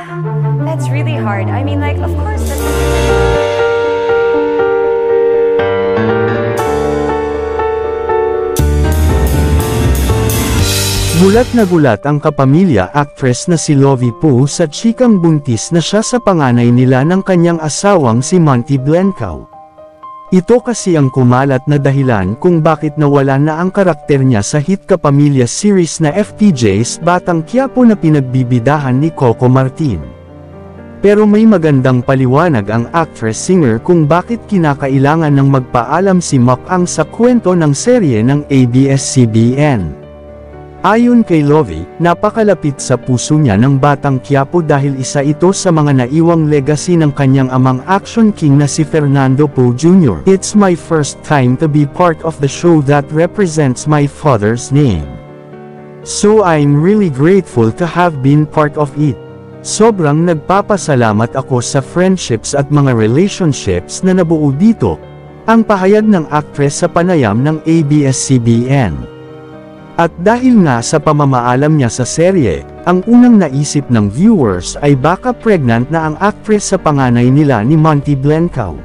That's really hard. I mean, like, of course, that's... Gulat na gulat ang kapamilya actress na si Lovie Poe sa chikang buntis na siya sa panganay nila ng kanyang asawang si Monty Blencowe. Ito kasi ang kumalat na dahilan kung bakit nawala na ang karakter niya sa hit kapamilya series na FTJ's Batang Quiapo na pinagbibidahan ni Coco Martin. Pero may magandang paliwanag ang actress-singer kung bakit kinakailangan ng magpaalam si Makang sa kwento ng serye ng ABS-CBN. Ayon kay Lovie, napakalapit sa puso niya ng Batang Quiapo dahil isa ito sa mga naiwang legacy ng kanyang amang action king na si Fernando Poe Jr. It's my first time to be part of the show that represents my father's name. So I'm really grateful to have been part of it. Sobrang nagpapasalamat ako sa friendships at mga relationships na nabuo dito, ang pahayag ng actress sa panayam ng ABS-CBN. At dahil nga sa pamamaalam niya sa serye, ang unang naisip ng viewers ay baka pregnant na ang actress sa panganay nila ni Monty Blencowe.